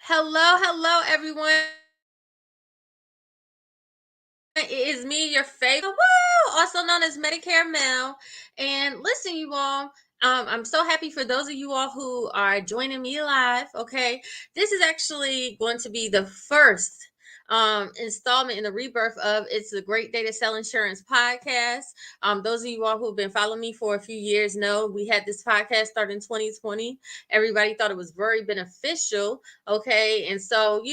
Hello, everyone. It is me, your favorite, woo, also known as Medicare Mel. And listen, you all, I'm so happy for those of you all who are joining me live. Okay, this is actually going to be the first installment in the rebirth of It's a Great Day to Sell Insurance podcast. Those of you all who've been following me for a few years know we had this podcast start in 2020. Everybody thought it was very beneficial. Okay, and so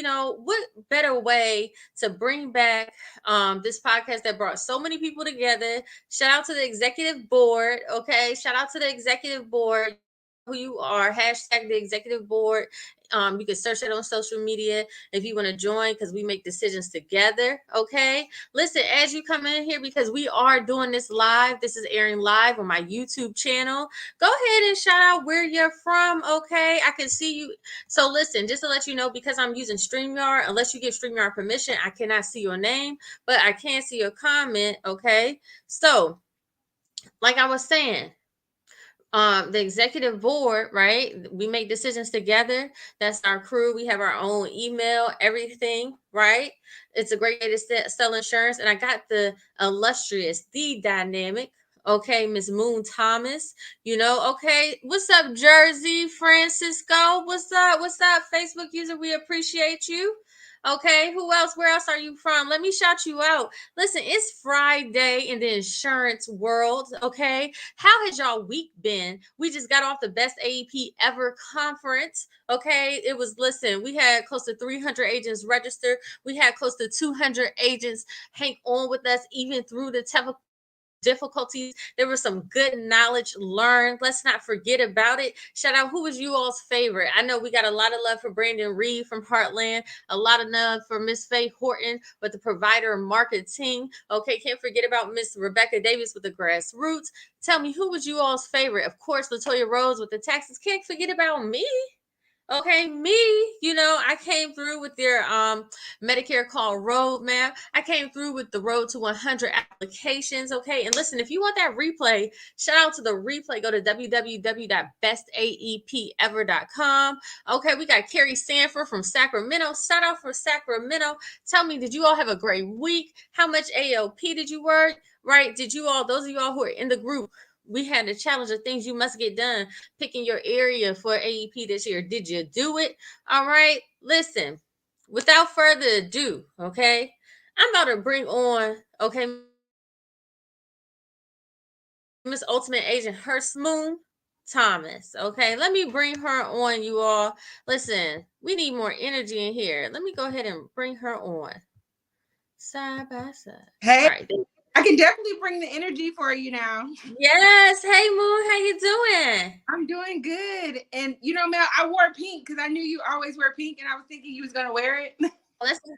what better way to bring back this podcast that brought so many people together. Shout out to the executive board. Okay. Shout out to the executive board. Who you are, hashtag the executive board. You can search it on social media if you want to join because we make decisions together. Okay. Listen, as you come in here, because we are doing this live, this is airing live on my YouTube channel. Go ahead and shout out where you're from. Okay. I can see you. So listen, just to let you know, because I'm using StreamYard, unless you give StreamYard permission, I cannot see your name, but I can see your comment. Okay. So, like I was saying, the executive board, right? We make decisions together. That's our crew. We have our own email, everything, right? It's a great way to sell insurance. And I got the illustrious, the dynamic, okay, Miss Moon Thomas. Okay. What's up, Jersey Francisco? What's up, Facebook user? We appreciate you. Okay, who else? Where else are you from? Let me shout you out. Listen, it's Friday in the insurance world. Okay, how has y'all week been? We just got off the best AEP ever conference. Okay, listen, we had close to 300 agents register. We had close to 200 agents hang on with us even through the difficulties. There was some good knowledge learned. Let's not forget about it. Shout out, who was you all's favorite? I know we got a lot of love for Brandon Reed from Heartland, a lot of love for Miss Faye Horton with the provider marketing. Okay, can't forget about Miss Rebecca Davis with the grassroots. Tell me, who was you all's favorite? Of course, Latoya Rose with the taxes. Can't forget about me. Okay, me, I came through with their Medicare call roadmap. I came through with the road to 100 applications. Okay, and listen, if you want that replay, shout out to the replay. Go to www.bestaepever.com. Okay, we got Carrie Sanford from Sacramento. Shout out for Sacramento. Tell me, did you all have a great week? How much ALP did you work? Right? Did you all, those of you all who are in the group, we had a challenge of things you must get done picking your area for AEP this year. Did you do it? All right. Listen, without further ado, okay, I'm about to bring on, okay, Miss Ultimate Agent Moon Thomas. Okay, let me bring her on, you all. Listen, we need more energy in here. Let me go ahead and bring her on side by side. Hey, All right. I can definitely bring the energy for you now. Yes. Hey, Moon, how you doing? I'm doing good. And Mel, I wore pink because I knew you always wear pink, and I was thinking you was gonna wear it. Listen,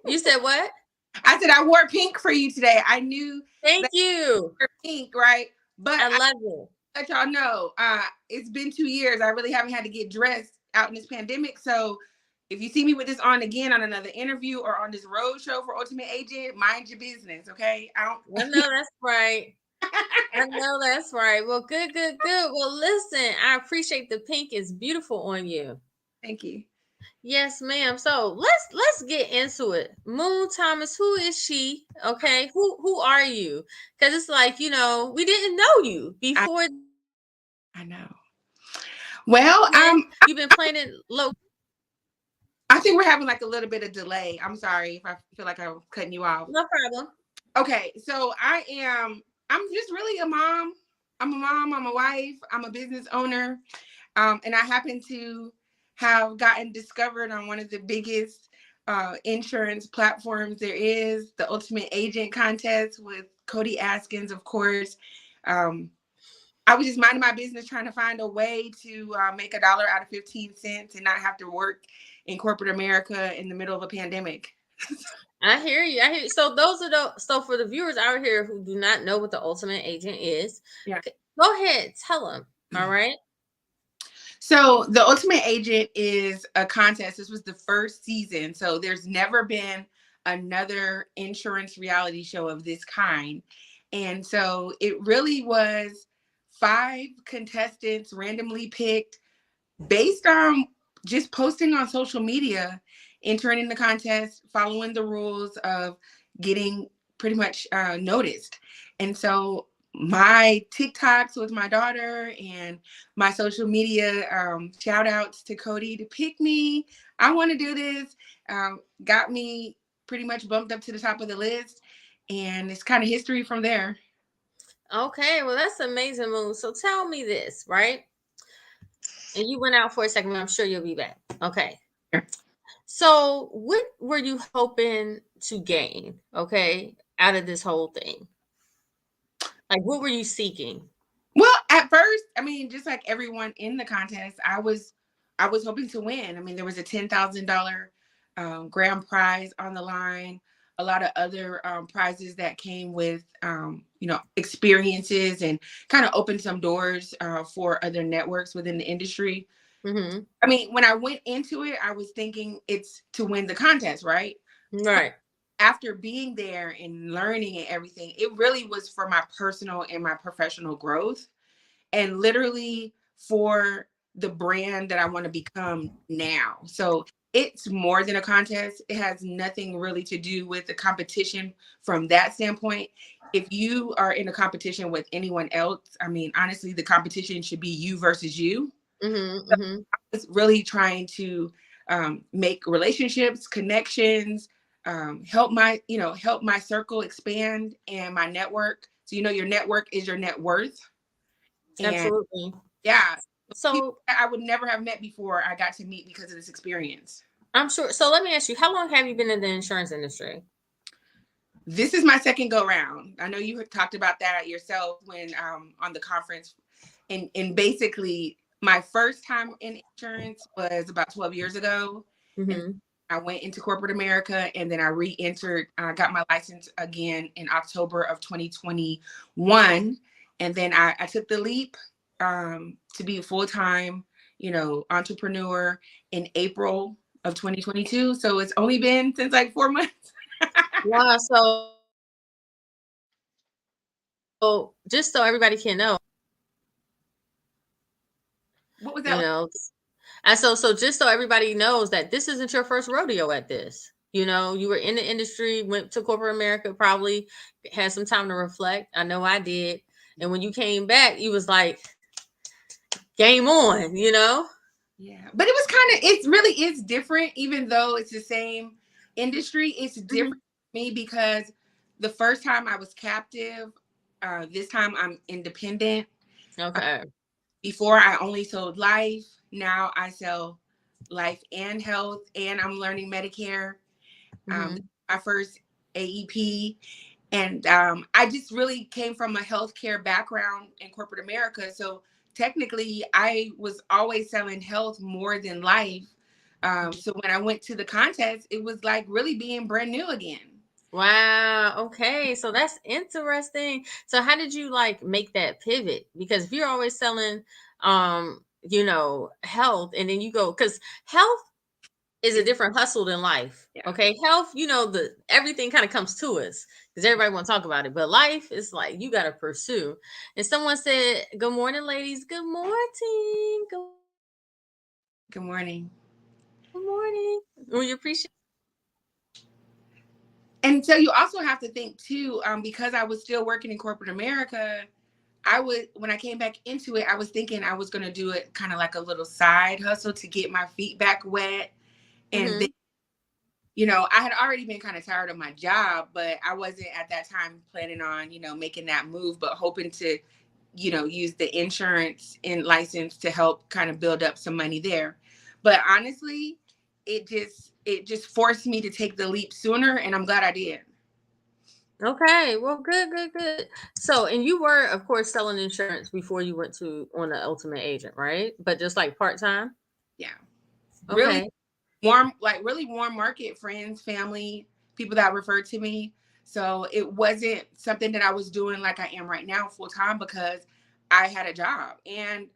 you said what? I said I wore pink for you today. I knew Thank that you. you were pink, right? But I I love you. let y'all know, it's been 2 years. I really haven't had to get dressed out in this pandemic. So if you see me with this on again on another interview or on this road show for Ultimate Agent, mind your business, okay? I I don't. know that's right. I know that's right. Well, good. Well, listen, I appreciate the pink. It's beautiful on you. Thank you. Yes, ma'am. So let's get into it. Moon Thomas, who is she? Okay, who are you? Because it's like we didn't know you I before. I know. Well, You've been playing it low. I think we're having like a little bit of delay. I'm sorry if I feel like I'm cutting you off. No problem. Okay, so I'm just really a mom. I'm a mom, I'm a wife, I'm a business owner. And I happen to have gotten discovered on one of the biggest insurance platforms there is, the Ultimate Agent Contest with Cody Askins, of course. Um, I was just minding my business trying to find a way to make $1 out of 15 cents and not have to work in corporate America in the middle of a pandemic. I hear you. I hear you. So for the viewers out here who do not know what the ultimate agent is, Yeah. go ahead, tell them. All right. So the Ultimate Agent is a contest. This was the first season. So there's never been another insurance reality show of this kind. And so it really was 5 contestants randomly picked based on just posting on social media, entering in the contest, following the rules of getting pretty much noticed. And so my TikToks with my daughter and my social media shout outs to Cody to pick me. I want to do this. Got me pretty much bumped up to the top of the list. And it's kind of history from there. Okay, well that's amazing, Moon. So tell me this, right? And you went out for a second, but I'm sure you'll be back. Okay. So what were you hoping to gain, okay, out of this whole thing? Like what were you seeking? Well, at first, I mean, just like everyone in the contest, I was hoping to win. I mean, there was a $10,000 grand prize on the line, a lot of other prizes that came with experiences and kind of opened some doors for other networks within the industry. Mm-hmm. I mean, when I went into it, I was thinking it's to win the contest, right? Right. After being there and learning and everything, it really was for my personal and my professional growth and literally for the brand that I want to become now. So it's more than a contest. It has nothing really to do with the competition from that standpoint. If you are in a competition with anyone else, I mean, honestly, the competition should be you versus you. Mm-hmm. So Mm-hmm. I was really trying to make relationships, connections, help my circle expand and my network. So your network is your net worth. And Absolutely. yeah, people So that I would never have met before I got to meet because of this experience. I'm sure. So let me ask you, how long have you been in the insurance industry? This is my second go round. I know you had talked about that yourself when on the conference, and basically my first time in insurance was about 12 years ago, and Mm-hmm. I went into corporate America, and then I re-entered. I got my license again in October of 2021, and then I took the leap to be a full time, entrepreneur in April of 2022. So it's only been since like 4 months. Wow. So just so everybody can know, What was that you like? know, and so just so everybody knows that this isn't your first rodeo at this. You know, you were in the industry, went to corporate America, probably had some time to reflect. I know I did. And when you came back, you was like, game on, you know? Yeah, but it was it really is different, even though it's the same industry. It's different Hmm. for me because the first time I was captive, this time I'm independent. Uh, Okay. Before I only sold life. Now I sell life and health, and I'm learning Medicare. This Hmm. is my first AEP. And I just really came from a healthcare background in corporate America. So technically, I was always selling health more than life. So when I went to the contest, it was like really being brand new again. Wow. Okay. So that's interesting. So how did you like make that pivot? Because if you're always selling health and then you go because health is a It's, different hustle than life. yeah. Okay. Health, the everything kind of comes to us because everybody want to talk about it. But life is like you gotta pursue. And someone said, good morning, ladies. Good morning. Good Good morning. morning. We appreciate. And so you also have to think too, because I was still working in corporate America, when I came back into it, I was thinking I was going to do it kind of like a little side hustle to get my feet back wet. And then, Mm-hmm. I had already been kind of tired of my job, but I wasn't at that time planning on, making that move, but hoping to, use the insurance and license to help kind of build up some money there. But honestly, it just forced me to take the leap sooner, and I'm glad I did. Okay, well, good, good, good. So, and you were, of course, selling insurance before you went to on the Ultimate Agent, right? But just like part time. Yeah. Really Okay. really warm market, friends, family, people that referred to me. So it wasn't something that I was doing like I am right now full time because I had a job. And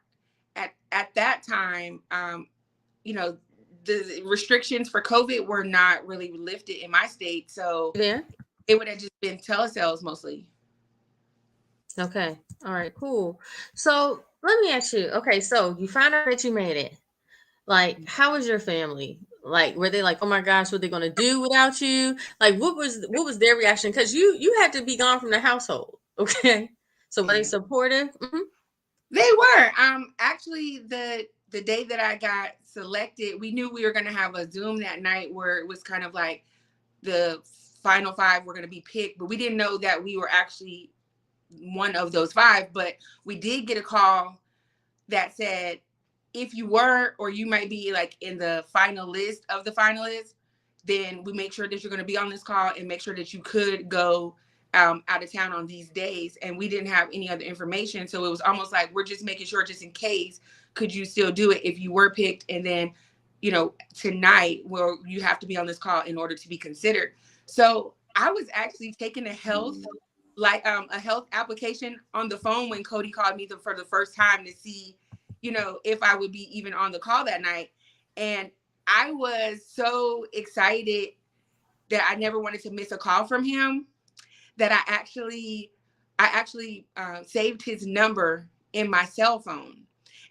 at that time, you know, the restrictions for COVID were not really lifted in my state. So There. it would have just been telesales mostly. Okay. All right. Cool. So let me ask you. Okay. So you found out that you made it. Like, how was your family? Like, were they like, "Oh my gosh, what they gonna do without you?" Like, what was their reaction? Because you had to be gone from the household, okay? So were they Yeah. supportive? They were. Actually the day that I got selected, we knew we were gonna have a Zoom that night where it was kind of like the final five were gonna be picked, but we didn't know that we were actually one of those five. But we did get a call that said if you were or you might be like in the final list of the finalists, then we make sure that you're going to be on this call and make sure that you could go out of town on these days. And we didn't have any other information, so it was almost like we're just making sure, just in case, could you still do it if you were picked? And then, tonight, well, you have to be on this call in order to be considered. So I was actually taking a health application on the phone when Cody called me for the first time to see, if I would be even on the call that night. And I was so excited that I never wanted to miss a call from him that I actually saved his number in my cell phone.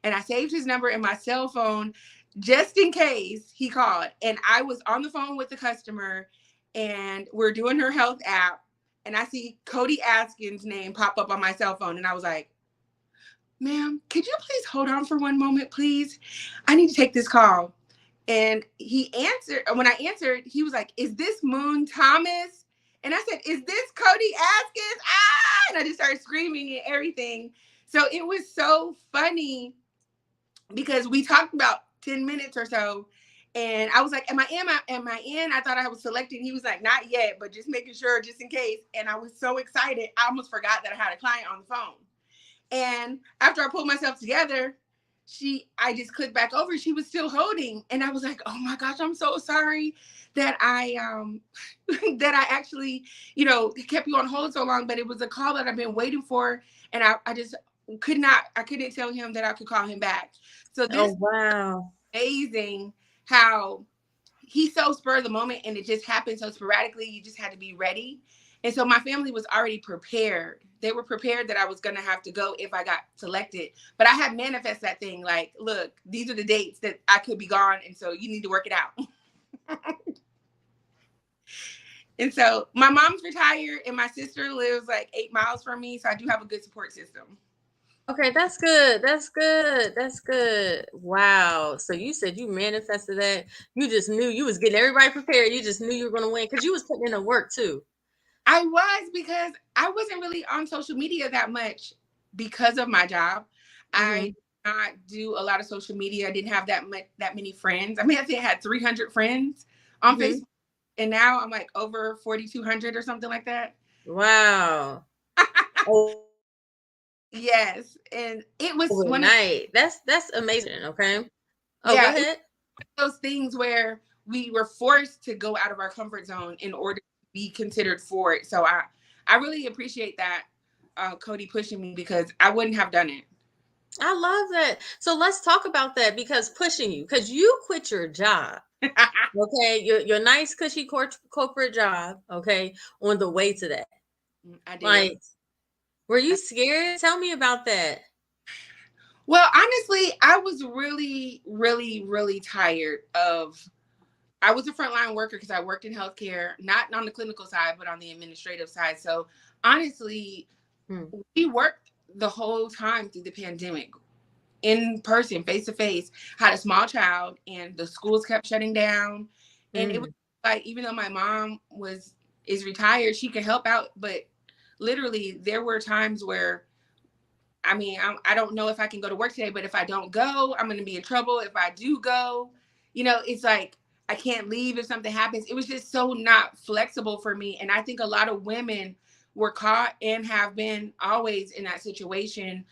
And I saved his number in my cell phone just in case he called. And I was on the phone with the customer and we're doing her health app. And I see Cody Askin's name pop up on my cell phone. And I was like, ma'am, could you please hold on for one moment, please? I need to take this call. And he answered. When I answered, he was like, is this Moon Thomas? And I said, is this Cody Askins? Ah! And I just started screaming and everything. So it was so funny because we talked about 10 minutes or so. And I was like, am I in? Am I in? I thought I was selecting. He was like, not yet, but just making sure, just in case. And I was so excited. I almost forgot that I had a client on the phone. And after I pulled myself together, I just clicked back over. She was still holding, and I was like, "Oh my gosh, I'm so sorry that I that I actually kept you on hold so long." But it was a call that I've been waiting for, and I just could not. I couldn't tell him that I could call him back. So Oh, this wow. amazing how he's so spur of the moment and it just happened so sporadically. You just had to be ready. And so my family was already prepared. They were prepared that I was going to have to go if I got selected. But I had manifest that thing like, look, these are the dates that I could be gone. And so you need to work it out. And so my mom's retired and my sister lives like 8 miles from me. So I do have a good support system. Okay, that's good. That's good. That's good. Wow. So you said you manifested that. You just knew you was getting everybody prepared. You just knew you were going to win because you was putting in the work too. I was, because I wasn't really on social media that much because of my job. I Hmm. did not do a lot of social media. I didn't have that many friends. I mean, I think I had 300 friends on Hmm. Facebook, and now I'm like over 4,200 or something like that. Wow. Yes, and it was one of Overnight. That's amazing. Okay. Oh, go yeah, it ahead. was those things where we were forced to go out of our comfort zone in order to be considered for it. So I really appreciate that, Cody pushing me, because I wouldn't have done it. I love that. So let's talk about that because pushing you, because you quit your job. Okay, your nice cushy corporate job. Okay, on the way to that. I did. Like, were you scared? Tell me about that. Well, honestly, I was really, really, really tired of. I was a frontline worker because I worked in healthcare, not on the clinical side, but on the administrative side. So honestly, Hmm. we worked the whole time through the pandemic in person, face to face. Had a small child, and the schools kept shutting down, and it was Mm. like, even though my mom is retired, she could help out, but literally there were times where, I mean, I don't know if I can go to work today, but if I don't go, I'm going to be in trouble. If I do go, it's like I can't leave if something happens. It was just so not flexible for me. And I think a lot of women were caught and have been always in that situation,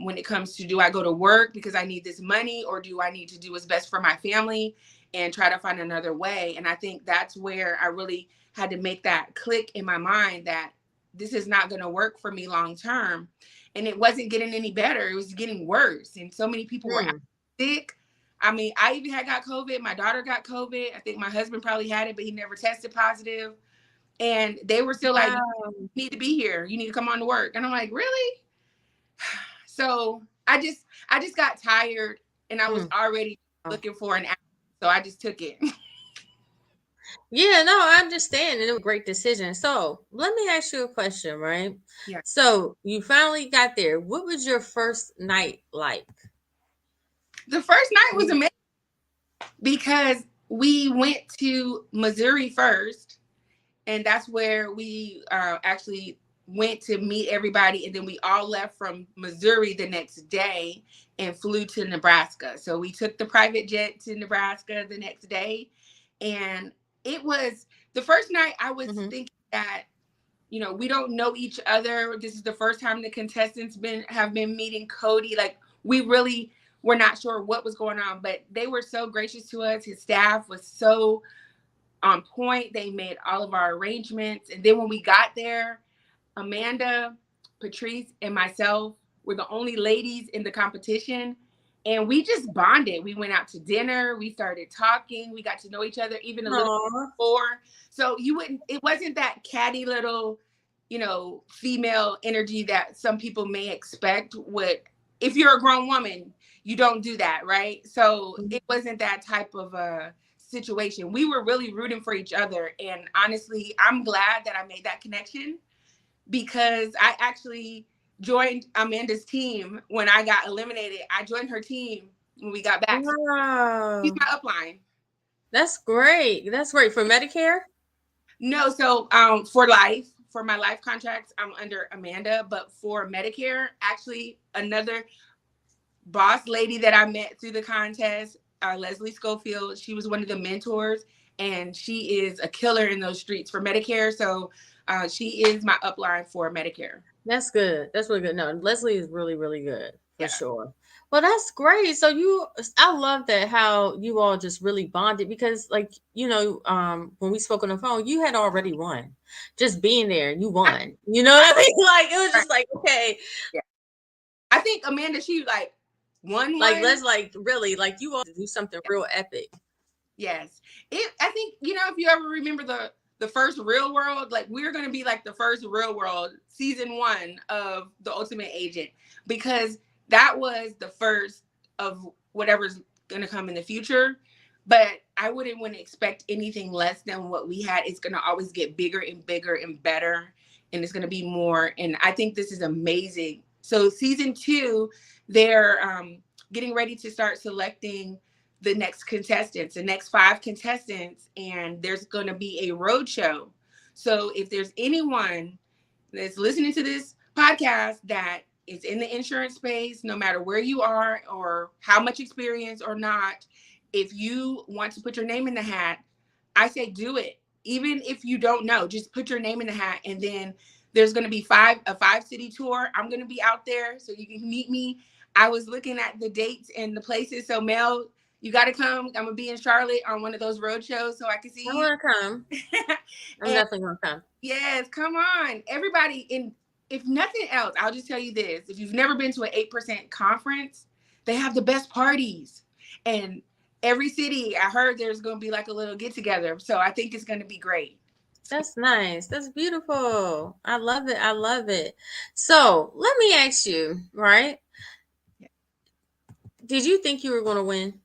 when it comes to, do I go to work because I need this money, or do I need to do what's best for my family and try to find another way? And I think that's where I really had to make that click in my mind that this is not going to work for me long term. And it wasn't getting any better. It was getting worse. And so many people were Hmm. sick. I mean, I even had got COVID. My daughter got COVID. I think my husband probably had it, but he never tested positive. And they were still like, you Wow. need to be here. You need to come on to work. And I'm like, really? So I just got tired, and I was Mm. already looking for an hour. So I just took it. Yeah, no, I understand. And it was a great decision. So let me ask you a question, right? Yeah. So you finally got there. What was your first night like? The first night was amazing because we went to Missouri first, and that's where we actually went to meet everybody, and then we all left from Missouri the next day and flew to Nebraska. So we took the private jet to Nebraska the next day, and it was the first night. I was Mm-hmm. thinking that, we don't know each other. This is the first time the contestants have been meeting Cody. Like, we really were not sure what was going on, but they were so gracious to us. His staff was so on point. They made all of our arrangements. And then when we got there, Amanda, Patrice, and myself were the only ladies in the competition. And we just bonded. We went out to dinner. We started talking. We got to know each other even a little Aw. before. So it wasn't that catty little, female energy that some people may expect. If you're a grown woman, you don't do that, right? So it wasn't that type of a situation. We were really rooting for each other. And honestly, I'm glad that I made that connection because I actually joined Amanda's team when I got eliminated. I joined her team when we got back. So she's Wow. my upline. That's great. That's great. For Medicare? No, so for my life contracts, I'm under Amanda, but for Medicare, actually another boss lady that I met through the contest, Leslie Schofield, she was one of the mentors, and she is a killer in those streets for Medicare. So she is my upline for Medicare. That's good. That's really good. No, Leslie is really, really good for Yeah. sure. Well, that's great. So I love that how you all just really bonded because, like, when we spoke on the phone, you had already won. Just being there, you I, won. You know I, what I mean? Like, it was right. just like, okay, Yeah. I think Amanda, she like won like, one. let's like really, like, you all do something real epic. Yes. I think, if you ever remember the first Real World, like we're gonna be like the first Real World season 1 of The Ultimate Agent, because that was the first of whatever's gonna come in the future. But I wouldn't expect anything less than what we had. It's gonna always get bigger and bigger and better, and it's gonna be more. And I think this is amazing. So season 2, they're getting ready to start selecting the next contestants, the next 5 contestants, and there's going to be a road show. So if there's anyone that's listening to this podcast that is in the insurance space, no matter where you are or how much experience or not, if you want to put your name in the hat, I say do it. Even if you don't know, just put your name in the hat, and then there's going to be a 5-city tour. I'm going to be out there so you can meet me. I was looking at the dates and the places. So Mel, you got to come. I'm gonna be in Charlotte on one of those road shows so I can I see want to come. you. I'm And definitely gonna come. yes, come on, everybody. And if nothing else, I'll just tell you this: if you've never been to an 8% conference, they have the best parties. And every city, I heard there's gonna be like a little get together. So I think it's gonna be great. That's nice. That's beautiful. I love it. I love it. So let me ask you, right? Did you think you were going to win?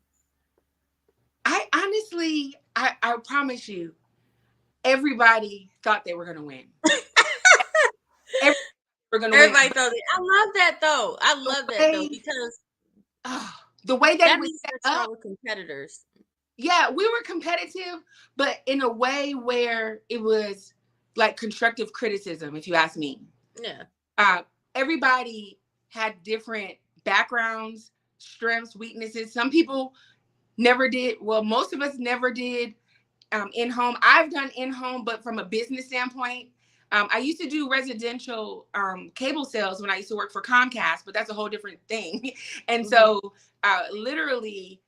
I honestly, I promise you, everybody thought they were gonna win. Everybody were gonna win. Everybody But thought it. I love that though. I the love that though way, because oh, the way that it that was means set that up. y'all were competitors. Yeah, we were competitive, but in a way where it was like constructive criticism, if you ask me. Yeah. Uh, Everybody had different backgrounds, strengths, weaknesses. Some people never did, well, most of us never did in home. I've done in home, but from a business standpoint, I used to do residential cable sales when I used to work for Comcast, but that's a whole different thing. And Hmm. so, literally,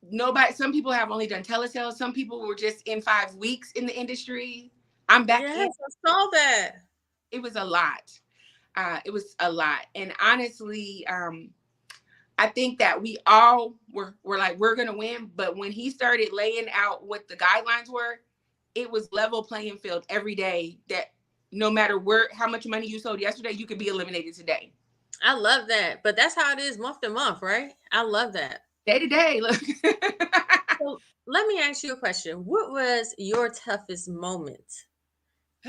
nobody, some people have only done telesales, some people were just in 5 weeks in the industry. I'm back in. Yes, I saw that. It was a lot. It was a lot. And honestly, I think that we all were like, we're gonna win. But when he started laying out what the guidelines were, it was level playing field every day, that no matter how much money you sold yesterday, you could be eliminated today. I love that. But that's how it is month to month, right? I love that. day to day. Look. So let me ask you a question. What was your toughest moment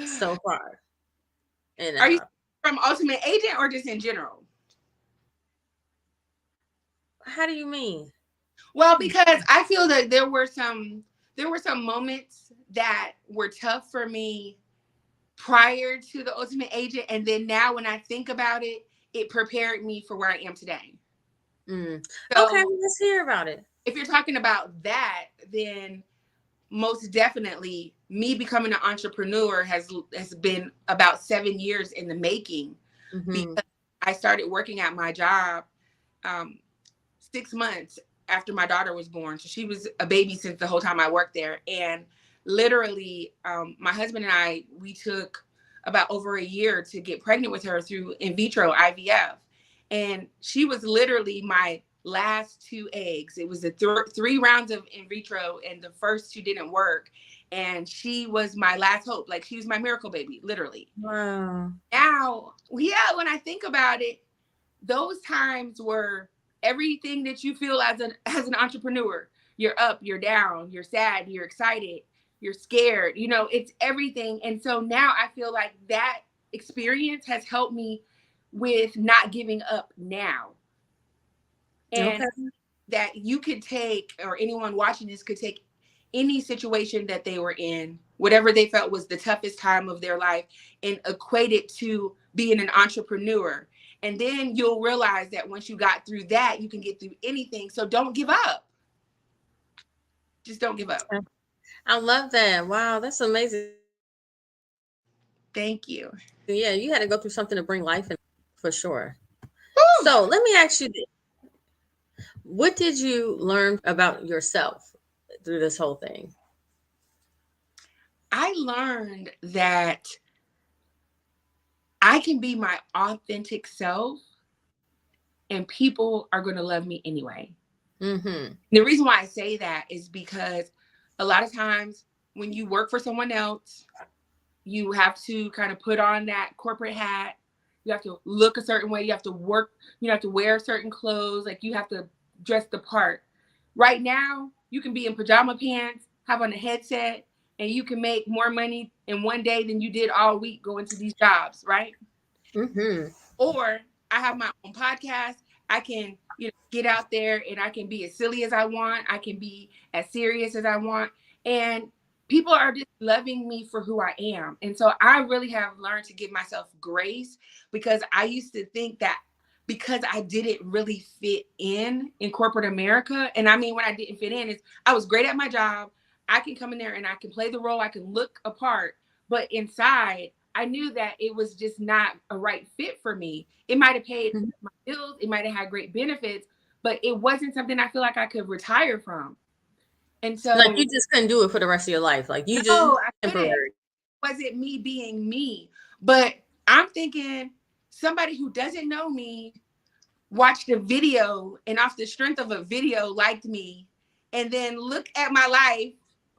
so far? And Are you from Ultimate Agent or just in general? how do you mean? Well, because I feel that there were some moments that were tough for me prior to the Ultimate Agent, and then now when I think about it, it prepared me for where I am today. Mm. Okay, So well, let's hear about it. if you're talking about that, then most definitely me becoming an entrepreneur has been about 7 years in the making, Mm-hmm. because I started working at my job um, 6 months after my daughter was born. So she was a baby since the whole time I worked there. And literally, my husband and I, we took about over a year to get pregnant with her through in vitro IVF. And she was literally my last two eggs. It was the three rounds of in vitro, and the first two didn't work. And she was my last hope. Like, she was my miracle baby, literally. Wow. Now, yeah, when I think about it, those times were everything that you feel as an entrepreneur. You're up, you're down, you're sad, you're excited, you're scared. It's everything. And so now I feel like that experience has helped me with not giving up now. And Okay. that you could take, or anyone watching this could take any situation that they were in, whatever they felt was the toughest time of their life, and equate it to being an entrepreneur. And then you'll realize that once you got through that, you can get through anything. So don't give up. Just don't give up. I love that. Wow, that's amazing. Thank you. Yeah, you had to go through something to bring life in for sure. Woo! So let me ask you this. What did you learn about yourself through this whole thing? I learned that I can be my authentic self and people are going to love me anyway. Mm-hmm. The reason why I say that is because a lot of times when you work for someone else, you have to kind of put on that corporate hat. You have to look a certain way. You have to work, you have to wear certain clothes. Like, you have to dress the part. Right now, you can be in pajama pants, have on a headset, and you can make more money in one day than you did all week going to these jobs, right? Mm-hmm. Or I have my own podcast. I can, get out there and I can be as silly as I want. I can be as serious as I want. And people are just loving me for who I am. And so I really have learned to give myself grace, because I used to think that because I didn't really fit in corporate America. And I mean, when I didn't fit in, is I was great at my job. I can come in there and I can play the role. I can look apart, but inside I knew that it was just not a right fit for me. It might have paid my bills, it might have had great benefits, but it wasn't something I feel like I could retire from. And Like so, you just couldn't do it for the rest of your life. Like you just no, I couldn't. temporary. Wasn't me being me. But I'm thinking somebody who doesn't know me watched a video and off the strength of a video liked me, and then look at my life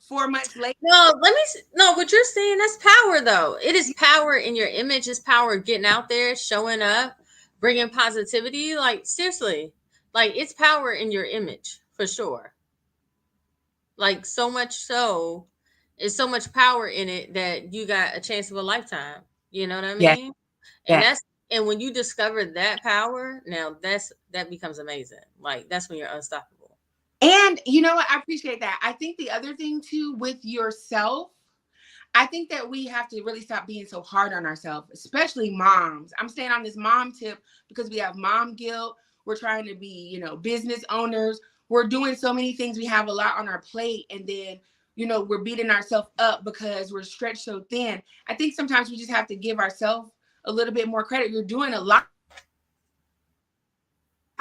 4 months later. No, no, what you're saying, that's power though. It is power in your image, it's power getting out there, showing up, bringing positivity. Like seriously. Like it's power in your image for sure. Like so much so, it's so much power in it that you got a chance of a lifetime. You know what I Yeah, mean? And yeah. that's and when you discover that power, now that becomes amazing. Like that's when you're unstoppable. And you know what? I appreciate that. I think the other thing too with yourself, I think that we have to really stop being so hard on ourselves, especially moms. I'm staying on this mom tip because we have mom guilt. We're trying to be, business owners. We're doing so many things. We have a lot on our plate. And then, we're beating ourselves up because we're stretched so thin. I think sometimes we just have to give ourselves a little bit more credit. You're doing a lot.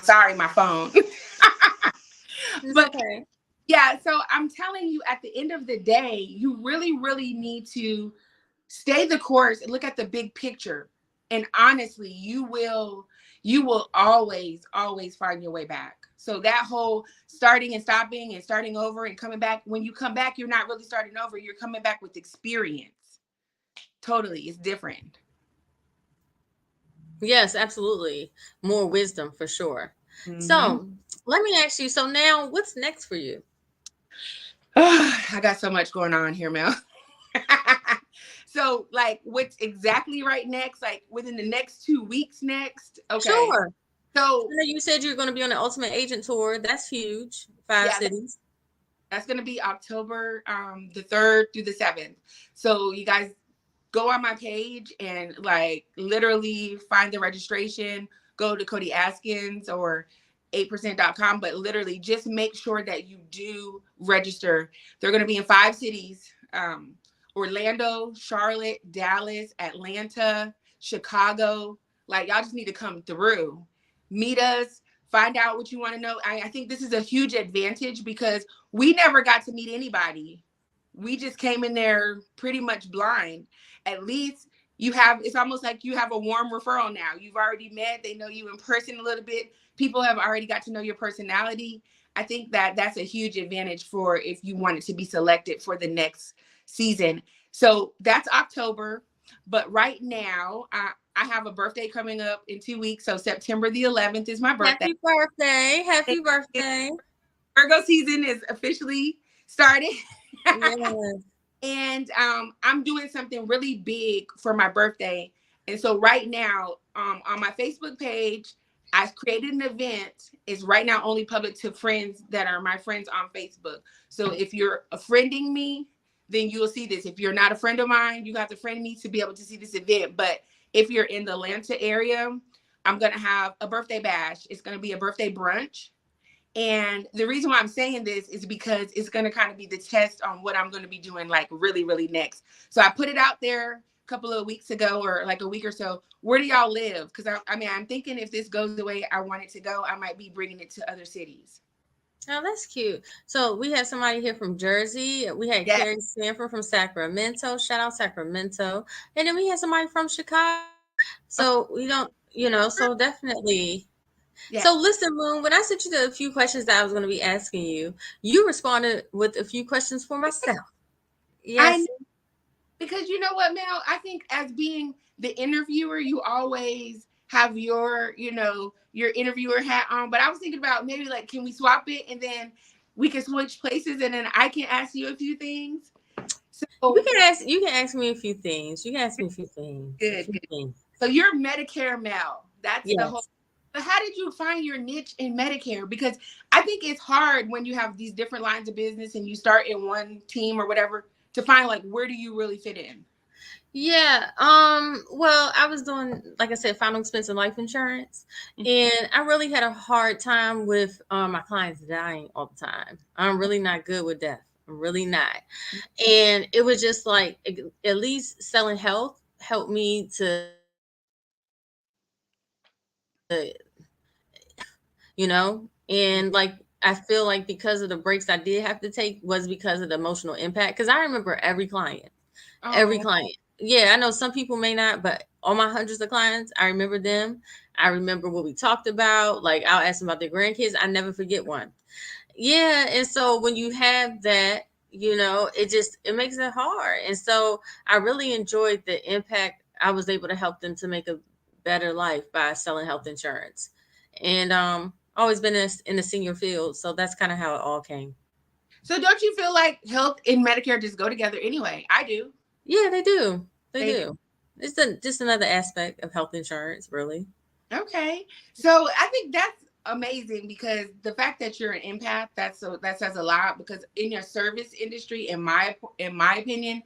Sorry, my phone. It's But okay. yeah, so I'm telling you, at the end of the day, you really, really need to stay the course and look at the big picture. And honestly, you will always find your way back. So that whole starting and stopping and starting over and coming back, when you come back, you're not really starting over. You're coming back with experience. Totally, it's different. Yes, absolutely. More wisdom for sure. Hmm. So let me ask you. So now, what's next for you? I got so much going on here, Mel. So, like, what's exactly right next? Like, within the next 2 weeks next? Okay. Sure. So, I know you said you're going to be on the Ultimate Agent Tour. That's huge. Five yeah, cities. that's going to be October the 3rd through the 7th. So, you guys go on my page and, like, literally find the registration, go to Cody Askins or 8%.com, but literally just make sure that you do register. They're going to be in 5 cities: Orlando, Charlotte, Dallas, Atlanta, Chicago. Like, y'all just need to come through, meet us, find out what you want to know. I think this is a huge advantage because we never got to meet anybody. We just came in there pretty much blind. At least you have, it's almost like you have a warm referral now. You've already met, they know you in person a little bit. People have already got to know your personality. I think that that's a huge advantage for if you wanted to be selected for the next season. So that's October. But right now, I have a birthday coming up in 2 weeks. So September the 11th is my birthday. Happy birthday. Happy And birthday. Virgo season is officially started. Yes. And I'm doing something really big for my birthday. And so right now, on my Facebook page, I created an event. It's right now only public to friends that are my friends on Facebook. So if you're a friending me, then you'll see this. If you're not a friend of mine, you have to friend me to be able to see this event. But if you're in the Atlanta area, I'm gonna have a birthday bash. It's gonna be a birthday brunch. And the reason why I'm saying this is because it's going to kind of be the test on what I'm going to be doing, like, really, really next. So I put it out there a couple of weeks ago, or like a week or so. Where do y'all live? Because I mean, I'm thinking if this goes the way I want it to go, I might be bringing it to other cities. Oh, that's cute. So we have somebody here from Jersey. We had Yeah. Carrie Sanford from Sacramento. Shout out Sacramento. And then we had somebody from Chicago. So we don't, so definitely. Yeah. So listen, Moon, when I sent you the few questions that I was going to be asking you, you responded with a few questions for myself. I Yes. Because you know what, Mel? I think as being the interviewer, you always have your, your interviewer hat on. But I was thinking about maybe, like, can we swap it and then we can switch places and then I can ask you a few things. So You can ask me a few things. You can ask me a few things. A good, few good. things. So you're Medicare Mel. That's the whole. Yes. But how did you find your niche in Medicare? Because I think it's hard when you have these different lines of business and you start in one team or whatever to find, like, where do you really fit in? Yeah. Well, I was doing, like I said, final expense and life insurance, and I really had a hard time with my clients dying all the time. I'm really not good with death. I'm really not. And it was just like at least selling health helped me to, and like I feel like because of the breaks I did have to take was because of the emotional impact. Because I remember every client. Every Oh, client. Yeah, I know some people may not, but all my hundreds of clients, I remember them. I remember what we talked about. Like I'll ask them about their grandkids. I never forget one. Yeah, and so when you have that, it makes it hard. And so I really enjoyed the impact I was able to help them to make a better life by selling health insurance. And always been in the senior field, so that's kind of how it all came. so don't you feel like health and Medicare just go together anyway? I do. Yeah, they do. They They do. do. Just another aspect of health insurance, really. Okay. So I think that's amazing because the fact that you're an empath, that says a lot because in your service industry, in my opinion,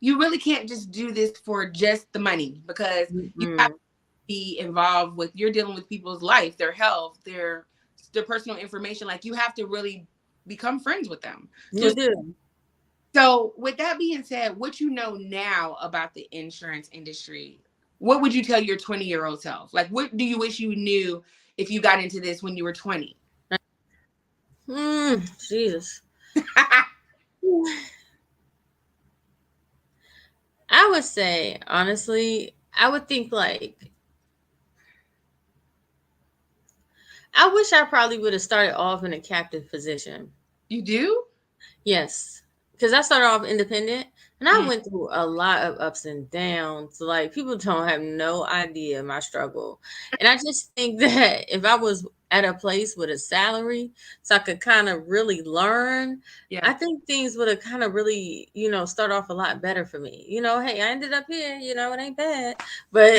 you really can't just do this for just the money because you have Mm-mm. to be involved with you're dealing with people's life, their health, their personal information. Like, you have to really become friends with them. You do. So with that being said, what you know now about the insurance industry, what would you tell your 20-year-old self? Like, what do you wish you knew if you got into this when you were 20? Jesus. I would say, honestly, I would think like, I wish I probably would have started off in a captive position. You do? Yes. Because I started off independent and I Mm. went through a lot of ups and downs. Like, people don't have no idea my struggle. And I just think that if I was at a place with a salary so I could kind of really learn, Yeah. I think things would have kind of really, start off a lot better for me. Hey, I ended up here, it ain't bad. But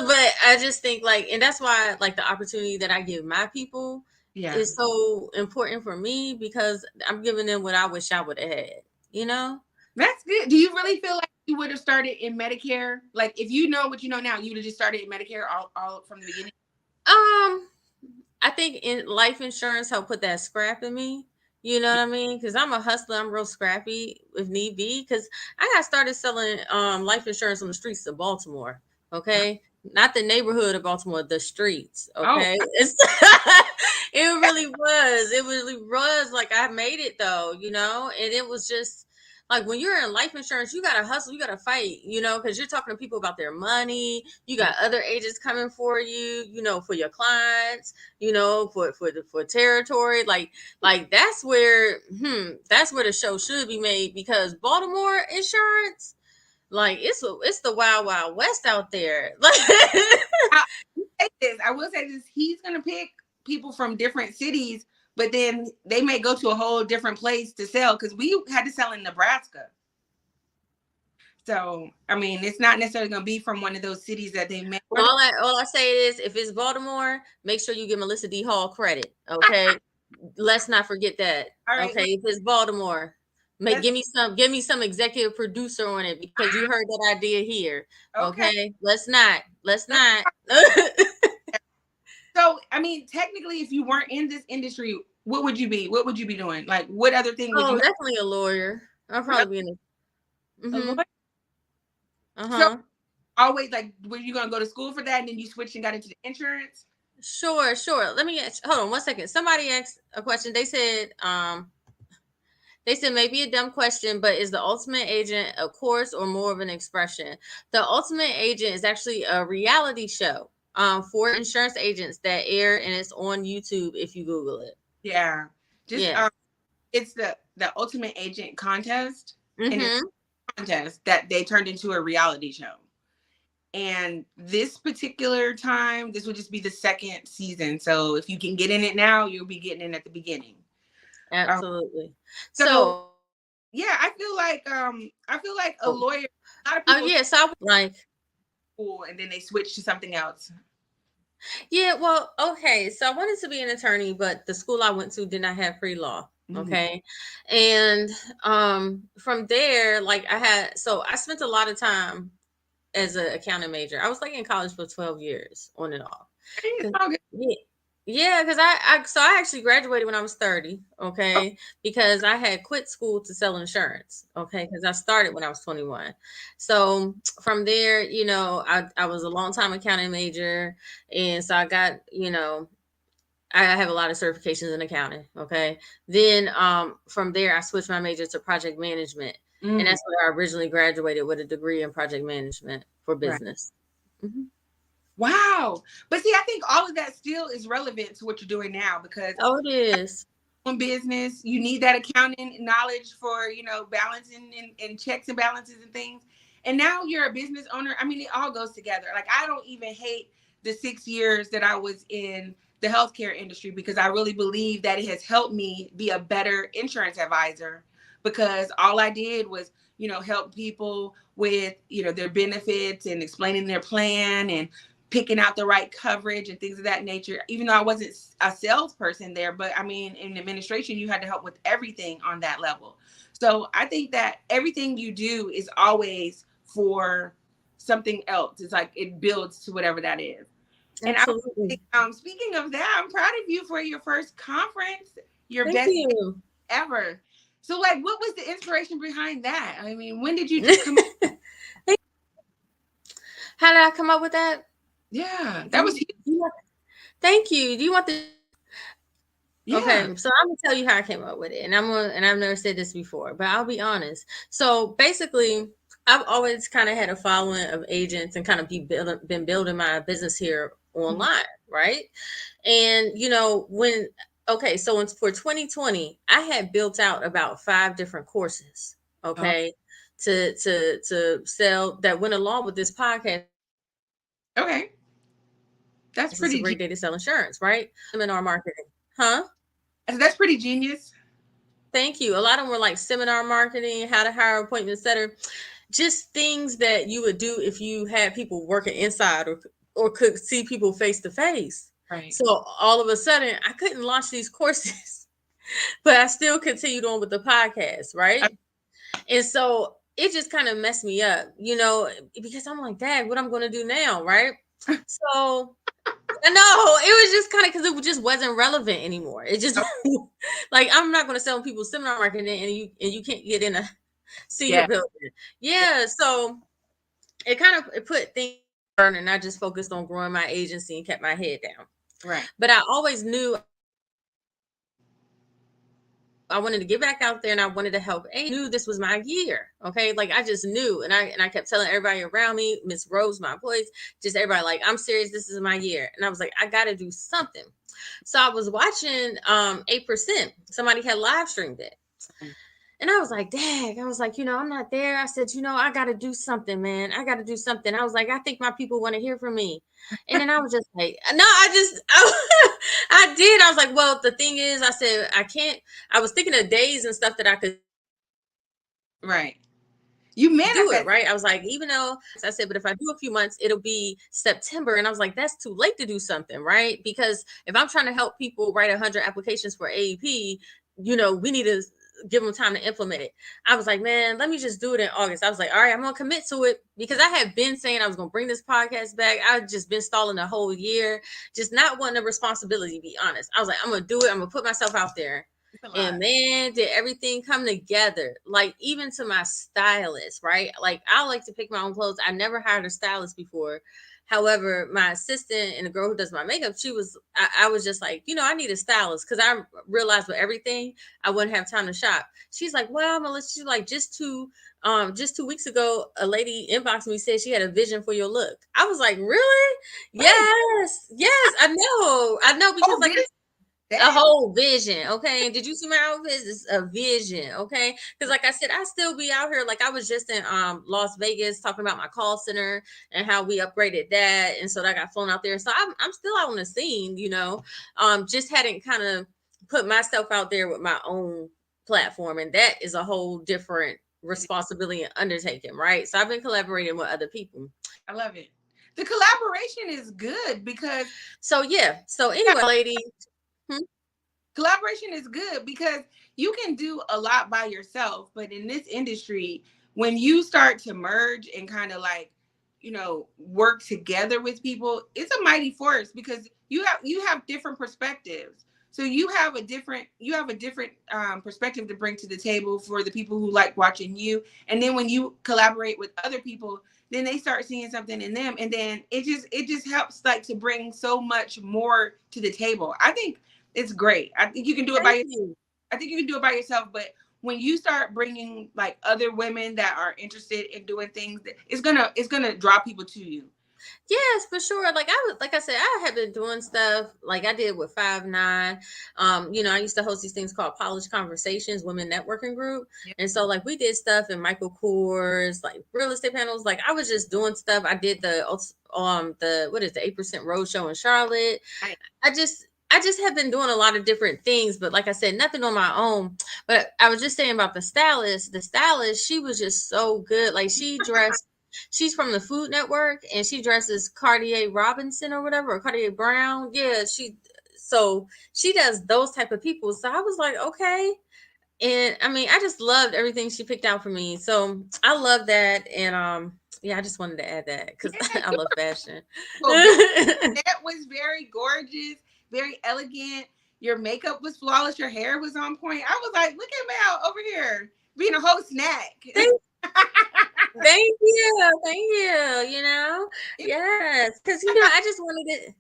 but I just think like, and that's why like the opportunity that I give my people Yeah. is so important for me because I'm giving them what I wish I would have had, you know? That's good. Do you really feel like you would have started in Medicare? Like if you know what you know now, you would have just started in Medicare all from the beginning? Um, I think in life insurance helped put that scrap in me. You know what I mean? Because I'm a hustler. I'm real scrappy if need be. Because I got started selling life insurance on the streets of Baltimore. Okay, not the neighborhood of Baltimore, the streets. Oh, Okay, it's it really was. It really was like I made it though. And it was just like when you're in life insurance, you gotta hustle, you gotta fight. Because you're talking to people about their money. You yeah. got other agents coming for you. For your clients for territory like that's where the show should be made because Baltimore insurance like it's the wild west out there. Like I will say this. I will say this. He's gonna pick people from different cities, but then they may go to a whole different place to sell because we had to sell in Nebraska. So I mean, it's not necessarily gonna be from one of those cities that they met. all I say is if it's Baltimore, make sure you give Melissa D Hall credit. Okay, let's not forget that. All right, Okay, if it's Baltimore, let's give me some executive producer on it because you heard that idea here. okay. Okay, let's Let's not. talk. So I mean, technically, if you weren't in this industry, what would you be? What would you be doing? Like, what other thing would you Oh, have? definitely a lawyer. I'll Really? probably be in a A mm-hmm. lawyer? So Uh-huh. always like, were you gonna go to school for that, and then you switched and got into the insurance? Sure. Let me hold on 1 second. Somebody asked a question. They said maybe a dumb question, but is the ultimate agent a course or more of an expression? The ultimate agent is actually a reality show for insurance agents that air and it's on YouTube if you Google it. Yeah, just Yeah. it's the ultimate agent contest, and it's Mm-hmm. a contest that they turned into a reality show. And this particular time, this will just be the second season. So if you can get in it now, you'll be getting in at the beginning. Um, Absolutely. so So yeah, I feel like a oh, lawyer. A lot of oh people yeah, so I was like school and then they switch to something else. yeah, well, okay. So I wanted to be an attorney, but the school I went to did not have free law. Mhm. Okay. And from there, like I spent a lot of time as an accounting major. I was like in college for 12 years on and off. It's 'Cause- all good. Yeah. Yeah, because I actually graduated when I was 30, Oh, okay, because I had quit school to sell insurance, okay, because I started when I was 21. So from there, I was a long time accounting major, and so I got, I have a lot of certifications in accounting, okay. Then from there, I switched my major to project management, and mm, that's where I originally graduated with a degree in project management for right. business. Mhm. Wow. But see, I think all of that still is relevant to what you're doing now because Oh, it is. on business, you need that accounting knowledge for, balancing and checks and balances and things. And now you're a business owner. I mean, it all goes together. Like, I don't even hate the 6 years that I was in the healthcare industry because I really believe that it has helped me be a better insurance advisor because all I did was, help people with, their benefits and explaining their plan and picking out the right coverage and things of that nature, even though I wasn't a salesperson there. But I mean, in administration, you had to help with everything on that level. So I think that everything you do is always for something else. It's like it builds to whatever that is. And I Absolutely. think, speaking of that, I'm proud of you for your first conference, your Thank best day you. ever. So, like, what was the inspiration behind that? I mean, when did you just come? How did I come up with that? Yeah, Do that was you, huge. do you want, thank you. Do you want the Yeah. Okay, so I'm gonna tell you how I came up with it, and I've never said this before, but I'll be honest. So basically, I've always kind of had a following of agents and kind of been building my business here Mhm. online, right? And when okay, so for 2020, I had built out about 5 different courses, Oh, okay, to sell that went along with this podcast. okay. That's It's a pretty. great day to sell insurance, right? Seminar marketing, huh? That's pretty genius. Thank you. A lot of them were like seminar marketing, how to hire appointment setter, just things that you would do if you had people working inside or could see people face to face. Right. So all of a sudden, I couldn't launch these courses, but I still continued on with the podcast, I, right? And so it just kind of messed me up, because I'm like, Dad, what I'm going to do now, right? So I know it was just kind of because it just wasn't relevant anymore. It just like I'm not going to sell people seminar marketing and you can't get in a senior yeah. building. Yeah, so it put things on and I just focused on growing my agency and kept my head down. Right. But I always knew I wanted to get back out there and I wanted to help. I knew this was my year. Okay. Like I just knew. And I kept telling everybody around me, Miss Rose, my employees, just everybody, like, I'm serious. This is my year. And I was like, I gotta do something. So I was watching 8%. Somebody had live streamed it. And I was like, dang, I was like, I'm not there. I said, I got to do something, man. I got to do something. I was like, I think my people want to hear from me. And then I was just like, no, I did. I was like, well, the thing is, I said, I can't, I was thinking of days and stuff that I could Right. You do it, manifest. right? I was like, even though I said, but if I do a few months, it'll be September. And I was like, that's too late to do something, right? Because if I'm trying to help people write 100 applications for AEP, we need to give them time to implement it. I was like, man, let me just do it in August. I was like, all right, I'm gonna commit to it because I had been saying I was gonna bring this podcast back. I've just been stalling the whole year, just not wanting the responsibility, to be honest. I was like, I'm gonna do it, I'm gonna put myself out there. It's a And lot. man, did everything come together. Like even to my stylist, right? Like I like to pick my own clothes. I never hired a stylist before. However, my assistant and the girl who does my makeup, I was just like, I need a stylist because I realized with everything, I wouldn't have time to shop. She's like, well, Melissa, she's like, just 2 weeks ago, a lady inboxed me, said she had a vision for your look. I was like, really? Wait. Yes, I know, because Oh, like did a that? whole vision, okay? And did you see my outfits? It's a vision, okay? Because like I said, I still be out here. Like I was just in Las Vegas talking about my call center and how we upgraded that, and so I got flown out there. So I'm still out on the scene, just hadn't kind of put myself out there with my own platform, and that is a whole different responsibility and undertaking, right? So I've been collaborating with other people. I love it. The collaboration is good because So yeah. So yeah, anyway, lady. Hmm? collaboration is good because you can do a lot by yourself, but in this industry, when you start to merge and kind of like, work together with people, it's a mighty force because you have different perspectives. So you have a different perspective to bring to the table for the people who like watching you, and then when you collaborate with other people, then they start seeing something in them, and then it just helps like to bring so much more to the table. I think it's great. I think you can do it Thank by. you. I think you can do it by yourself, but when you start bringing like other women that are interested in doing things, it's gonna draw people to you. Yes, for sure. Like I said, I have been doing stuff like I did with 5 9. I used to host these things called Polished Conversations, Women Networking Group. Yeah. And so like we did stuff in Michael Kors, like real estate panels. Like I was just doing stuff. I did the what is the 8% Roadshow in Charlotte. Right. I just have been doing a lot of different things, but like I said, nothing on my own. But I was just saying about the stylist. The stylist, she was just so good. Like she's from the Food Network and she dresses Cartier Robinson or whatever, or Cartier Brown. Yeah, so she does those type of people. So I was like, okay. And I mean, I just loved everything she picked out for me. So I love that. And yeah, I just wanted to add that because Yeah, I love fashion. well, that was very gorgeous, very elegant. Your makeup was flawless. Your hair was on point. I was like, look at Mel over here being a whole snack. Thank Thank you. Thank you. It- Yes. Because, I got I just wanted it.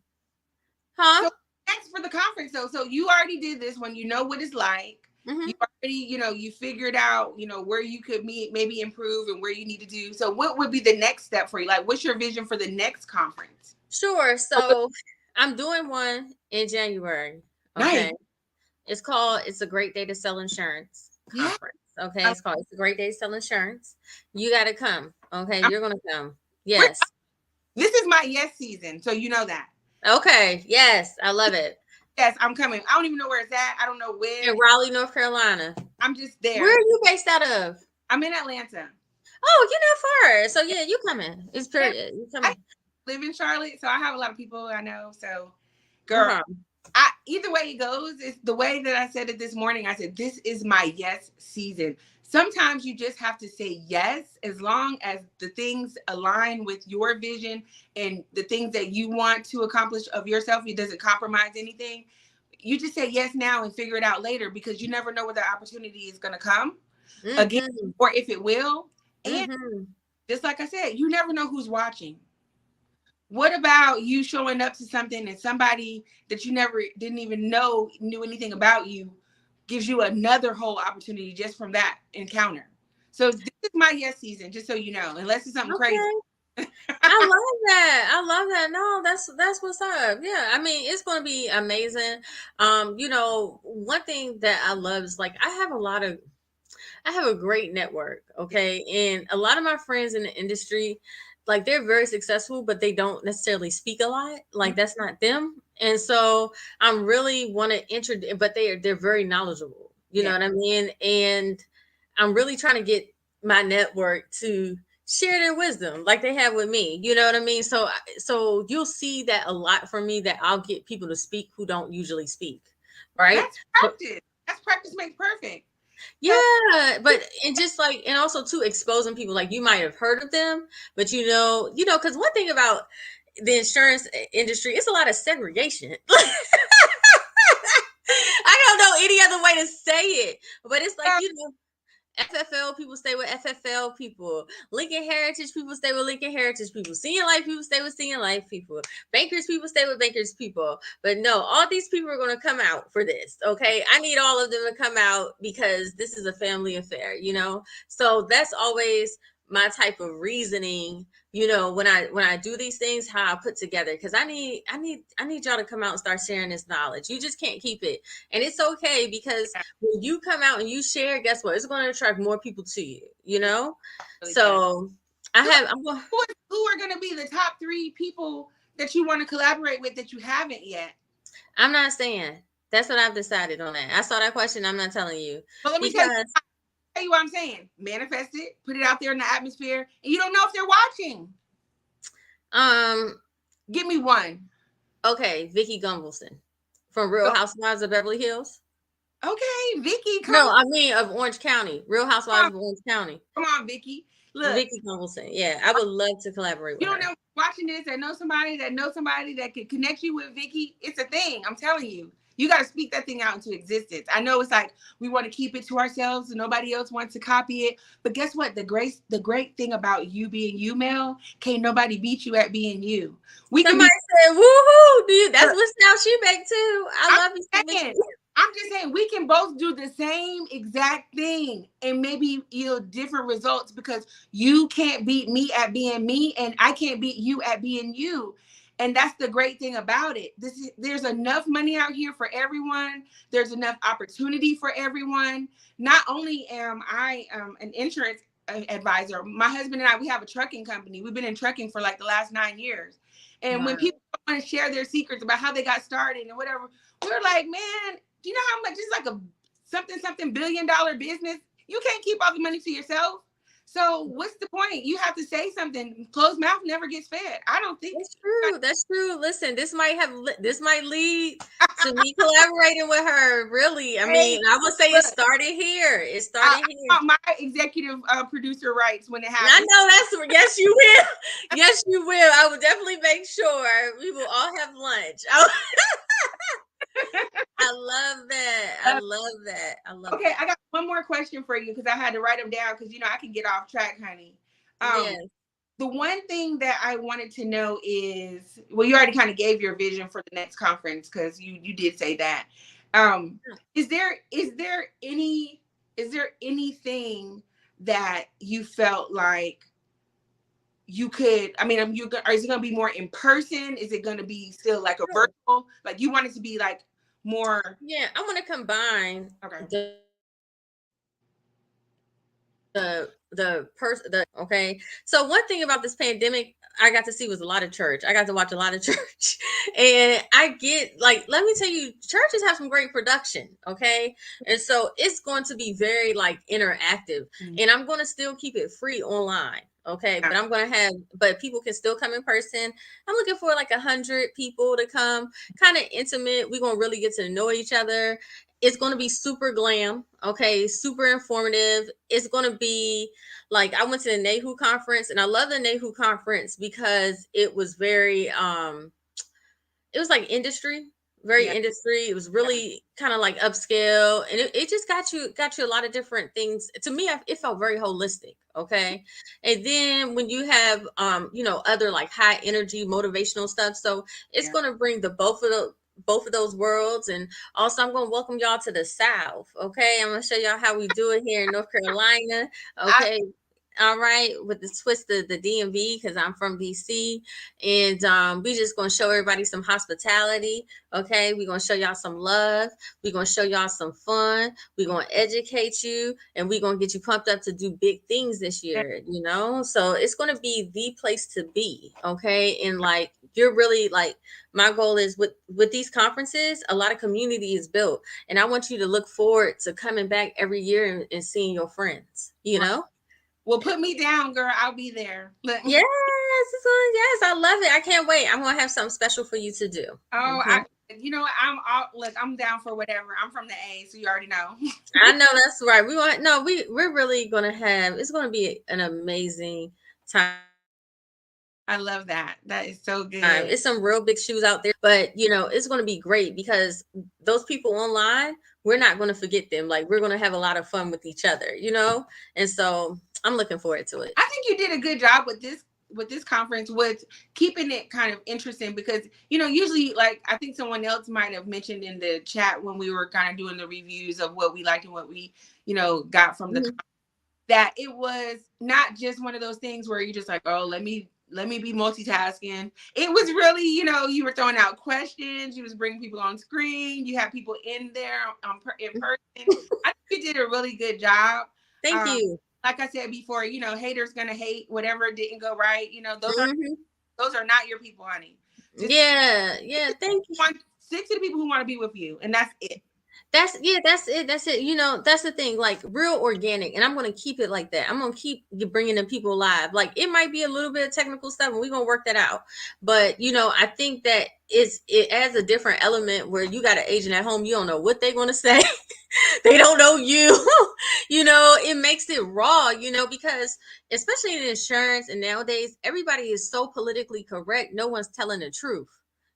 Huh? so thanks for the conference though. So you already did this one. You know what it's like. You Hmm. already, you figured out, where you could meet, maybe improve and where you need to do. So what would be the next step for you? Like, what's your vision for the next conference? Sure. So I'm doing one in January. Nice. Okay. It's a Great Day to Sell Insurance Yeah. conference. Okay. It's called It's a Great Day to Sell Insurance. You got to come. Okay. I'm, You're going to come. Yes. this is my yes season. So you know that. Okay. Yes, I love it. Yes, I'm coming. I don't even know where it's at. I don't know In when. Raleigh, North Carolina. I'm just Where there. are you based out of? I'm in Atlanta. Oh, you're not far. So yeah, you coming. It's Yeah, period. You I coming. live in Charlotte, so I have a lot of people I know. So, girl, Okay. either way it goes, it's the way that I said it this morning. I said, this is my yes season. Sometimes you just have to say yes as long as the things align with your vision and the things that you want to accomplish of yourself. It doesn't compromise anything. You just say yes now and figure it out later, because you never know where the opportunity is going to come again Mm-hmm. or if it will. And Mm-hmm. just like I said, you never know who's watching. What about you showing up to something and somebody that you never didn't even know knew anything about you gives you another whole opportunity just from that encounter? So this is my yes season, just so you know, unless it's something crazy. Okay. I love that. I love that. No, that's what's up. Yeah, I mean, it's going to be amazing. One thing that I love is like I have a great network, okay? And a lot of my friends in the industry, like they're very successful, but they don't necessarily speak a lot. Like that's not them. And so I'm really want to introduce, but they're very knowledgeable. You know Yeah, what I mean? And I'm really trying to get my network to share their wisdom like they have with me. You know what I mean? So you'll see that a lot from me, that I'll get people to speak who don't usually speak, right? that's But practice. That's practice makes perfect. So yeah, but and just like and also too exposing people like you might have heard of them, but because one thing about the insurance industry, it's a lot of segregation. I don't know any other way to say it, but it's like uh, FFL people stay with FFL people. Lincoln Heritage people stay with Lincoln Heritage people. Senior Life people stay with Senior Life people. Bankers people stay with Bankers people. But no, all these people are going to come out for this. Okay, I need all of them to come out because this is a family affair. So that's always my type of reasoning. When I do these things, how I put together, because I need y'all to come out and start sharing this knowledge. You just can't keep it, and it's okay because yeah, when you come out and you share, guess what? It's going to attract more people to you, it really does. So I So have, I'm going, who are going to be the top three people that you want to collaborate with that you haven't yet? I'm not saying that's what I've decided on that. I saw that question. I'm not telling you But let me because, tell you what I'm saying. Manifest it, put it out there in the atmosphere, and you don't know if they're watching. um, Give me one. okay, Vicky Gumbelson from Real Go. Housewives of Beverly Hills. Okay, Vicky, No, I mean of Orange County, Real Housewives on, of Orange County. come on, Vicky. Look, Vicky Gumbelson. Yeah, I would love to collaborate you with don't her. know watching this that knows somebody that could connect you with Vicky. It's a thing. I'm telling you. You got to speak that thing out into existence. I know it's like we want to keep it to ourselves and nobody else wants to copy it. But guess what? The great thing about you being you, Mel, can't nobody beat you at being you. We can Somebody be. said, "Woohoo!" Do you? That's what sound she make too. I I'm love you, some Vicky. saying, I'm just saying we can both do the same exact thing and maybe yield different results, because you can't beat me at being me and I can't beat you at being you. And that's the great thing about it. There's enough money out here for everyone. There's enough opportunity for everyone. Not only am I an insurance advisor, my husband and I, we have a trucking company. We've been in trucking for like the last 9 years. And when Wow. people want to share their secrets about how they got started and whatever, we're like, man, do you know how much it's like a something $1 billion business? You can't keep all the money to yourself. So what's the point? You have to say something. Closed mouth never gets fed. I don't think. That's true. That's true. Listen, this might lead to me collaborating with her. Really, I Hey, mean, I would say it look, started here. It I, started here. I want my executive producer rights when it And I happens. know that's yes, you will. Yes, you will. I will definitely make sure we will all have lunch. I love that. I love that. I love Okay, that. I got one more question for you because I had to write them down because I can get off track, honey. Um, Yes. the one thing that I wanted to know is, well, you already kind of gave your vision for the next conference because you did say that. Is there anything that you felt like you could? I mean, is it going to be more in person? Is it going to be still like a Sure. virtual? Like you want it to be like more? Yeah, I want to combine Okay. the person the okay. So one thing about this pandemic, I got to see was a lot of church. I got to watch a lot of church. And I get like, let me tell you, churches have some great production, okay? And so it's going to be very like interactive. Mm, And I'm going to still keep it free online. Okay, yeah, but I'm gonna have, but people can still come in person. I'm looking for like 100 people to come, kind of intimate. We're gonna really get to know each other. It's gonna be super glam, okay, super informative. It's gonna be like, I went to the Nehu conference, and I love the Nehu conference because it was very it was like industry, very yeah, industry. It was yeah, really kind of like upscale, and it just got you a lot of different things. To me, it felt very holistic. Okay, and then when you have other like high energy motivational stuff, so it's yeah. going to bring the both of those worlds. And also, I'm going to welcome y'all to the South. Okay, I'm going to show y'all how we do it here in North Carolina. I, Okay, all right, with the twist of the DMV, because I'm from DC. And we just gonna show everybody some hospitality. Okay, we're gonna show y'all some love. We're gonna show y'all some fun. We're gonna educate you, and we're gonna get you pumped up to do big things this yeah, year. So it's gonna be the place to be. Okay, and like, you're really like, my goal is with these conferences, a lot of community is built, and I want you to look forward to coming back every year and seeing your friends. right. Well, put me down, girl. I'll be there. Look. Yes, yes, I love it. I can't wait. I'm gonna have something special for you to do. Oh, Okay. you know what? I'm all look. I'm down for whatever. I'm from the A, so you already know. I know that's right. We want no, we're really gonna have, it's gonna be an amazing time. It's some real big shoes out I there to love fill. that. That is so But good. it's gonna be great because those people online, we're not gonna forget them. Like, we're gonna have a lot of fun with each other. And so I'm looking forward to it. I think you did a good job with this conference with keeping it kind of interesting because usually like I think someone else might have mentioned in the chat when we were kind of doing the reviews of what we liked and what we got from the Mhm. that it was not just one of those things where you're just like, oh, let me be multitasking. It was really, you were throwing out questions, you was bringing people on screen, you had people in there in person. I think you did a really good job. Thank Um, you. like I said before, haters gonna hate whatever didn't go right. Hmm. Those are not your people, honey. Just Yeah, yeah. Thank you. stick to the people who want to be with you, and that's it. That's yeah, that's it. That's it. That's the thing. Like, real organic, and I'm gonna keep it like that. I'm gonna keep bringing the people live. Like, it might be a little bit of technical stuff, and we're gonna work that out. But I think that it adds a different element where you got an agent at home. You don't know what they're gonna say. They don't know you. It makes it raw. Because especially in insurance and nowadays, everybody is so politically correct. No one's telling the truth.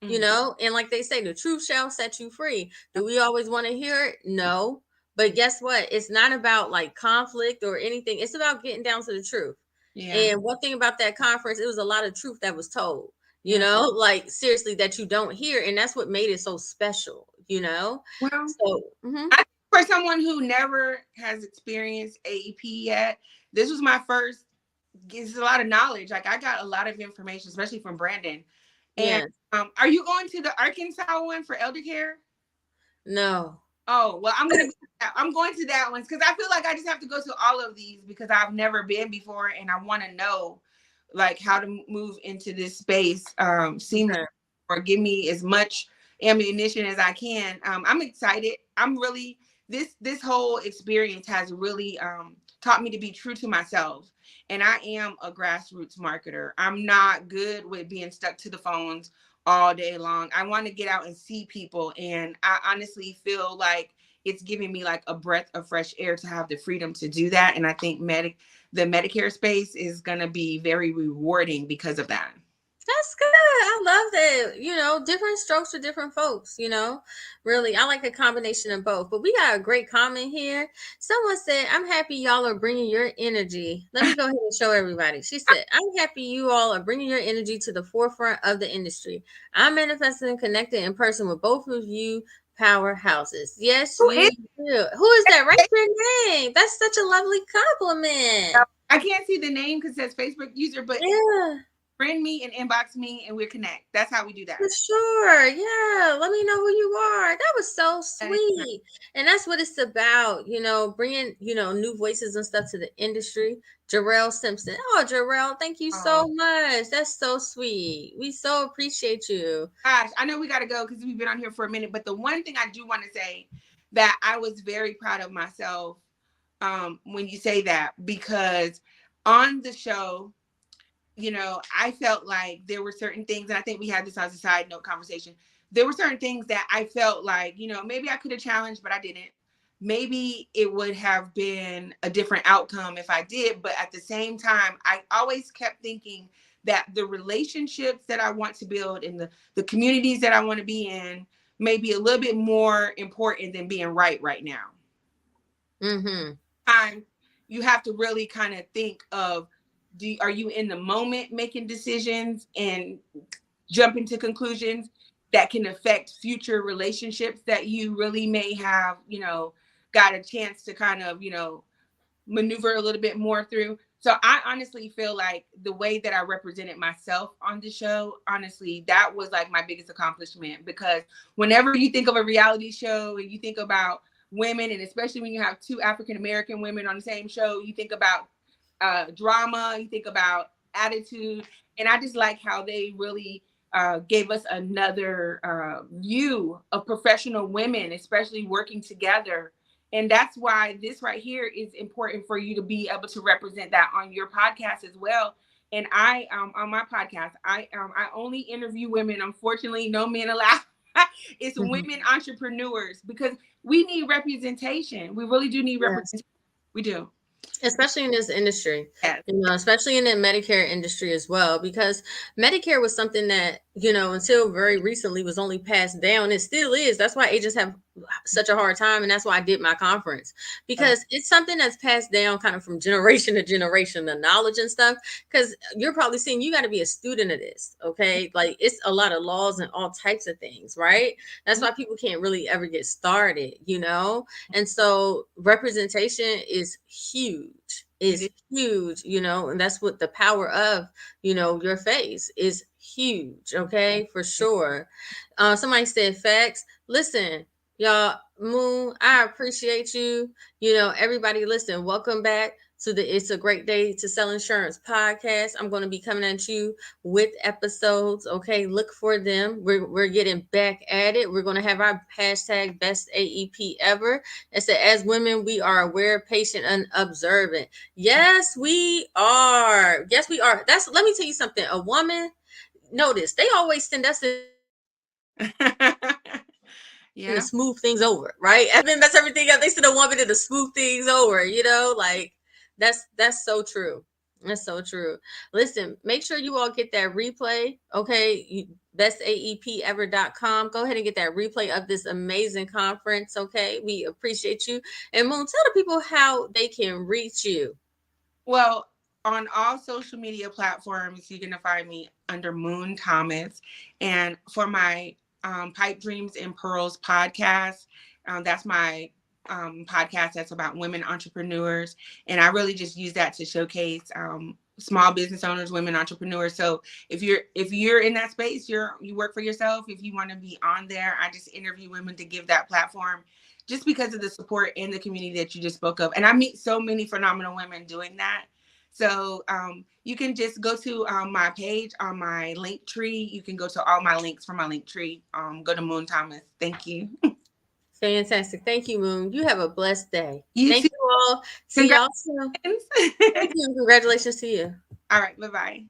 Mm. And like they say, the truth shall set you free. Do we always want to hear it? No. But guess what? It's not about like conflict or anything. It's about getting down to the truth. Yeah, And one thing about that conference, it was a lot of truth that was told, yeah. like, seriously, that you don't hear. And that's what made it so special. Well, So, mhm. I think for someone who never has experienced AEP yet, this was my first. It's a lot of knowledge. Like I got a lot of information, especially from Brandon. And Yeah, are you going to the Arkansas one for elder care? no. Oh well, I'm going to that one because I feel like I just have to go to all of these because I've never been before and I want to know like how to move into this space seamless Okay. or give me as much ammunition as I can. I'm excited. I'm really this whole experience has really taught me to be true to myself. And I am a grassroots marketer. I'm not good with being stuck to the phones all day long. I want to get out and see people. And I honestly feel like it's giving me like a breath of fresh air to have the freedom to do that. And I think the Medicare space is going to be very rewarding because of that. That's good. I love that. Different strokes for different folks. Really, I like a combination of both. But we got a great comment here. Someone said, I'm happy y'all are bringing your energy. Let me go ahead and show everybody. She said, I'm happy you all are bringing your energy to the forefront of the industry. I'm manifesting and connected in person with both of you powerhouses. Yes, Who you is do. Who is that? Write it? your name. That's such a lovely compliment. I can't see the name because it says Facebook user, but Yeah. friend me and inbox me and we'll connect. That's how we do that. For sure. Yeah. Let me know who you are. That was so Anytime. sweet. And that's what it's about, bringing, new voices and stuff to the industry. Jarrell Simpson. Oh, Jarrell, thank you Oh so much. That's so sweet. We so appreciate you. gosh, I know we got to go because we've been on here for a minute. But the one thing I do want to say that I was very proud of myself when you say that, because on the show, I felt like there were certain things, and I think we had this as a side note conversation. There were certain things that I felt like, maybe I could have challenged, but I didn't. Maybe it would have been a different outcome if I did. But at the same time, I always kept thinking that the relationships that I want to build and the communities that I want to be in may be a little bit more important than being right now. Mm-hmm. Time you have to really kind of think of, are you in the moment making decisions and jumping to conclusions that can affect future relationships that you really may have, got a chance to kind of, maneuver a little bit more through. So I honestly feel like the way that I represented myself on the show, honestly, that was like my biggest accomplishment, because whenever you think of a reality show and you think about women, and especially when you have two African American women on the same show, you think about drama, you think about attitude. And I just like how they really gave us another view of professional women, especially working together. And that's why this right here is important for you to be able to represent that on your podcast as well. And I, on my podcast, I only interview women. Unfortunately, no men allowed. It's Mm-hmm. women entrepreneurs, because we need representation. We really do need Yes. representation. We do. Especially in this industry, Yes. especially in the Medicare industry as well, because Medicare was something that, until very recently was only passed down. It still is. That's why agents have such a hard time. And that's why I did my conference, because it's something that's passed down kind of from generation to generation, the knowledge and stuff. Because you're probably seeing, you got to be a student of this. Okay. Like, it's a lot of laws and all types of things, right? That's why people can't really ever get started. And so representation is huge, It and that's what the power of, your face is huge. Okay, for is. sure. Somebody said facts. Listen, y'all, Moon, I appreciate you. Everybody, listen, welcome back to the It's a Great Day to Sell Insurance podcast. I'm going to be coming at you with episodes. Okay, look for them. We're getting back at it. We're going to have our hashtag best AEP ever. It said, as women, we are aware, patient, and observant. Yes, we are. Yes, we are. Let me tell you something. A woman, notice, they always send us in to smooth things over, right? Men mess Yeah. everything up. They send a woman in to smooth things over. Like that's so true. That's so true. Listen, make sure you all get that replay. Okay. Bestaepever.com. Go ahead and get that replay of this amazing conference. Okay. We appreciate you. And Moon, tell the people how they can reach you. Well, on all social media platforms, you're gonna find me under Moon Thomas. And for my Pipe Dreams and Pearls podcast, that's my podcast that's about women entrepreneurs, and I really just use that to showcase small business owners, women entrepreneurs. So if you're in that space, you work for yourself. If you want to be on there, I just interview women to give that platform, just because of the support and the community that you just spoke of. And I meet so many phenomenal women doing that. So you can just go to my page on my link tree. You can go to all my links from my link tree. Go to Moon Thomas. Thank you. Fantastic. Thank you, Moon. You have a blessed day. You Thank too. you all. See y'all soon. Congratulations. Thank you. Congratulations to you. All right. Bye bye.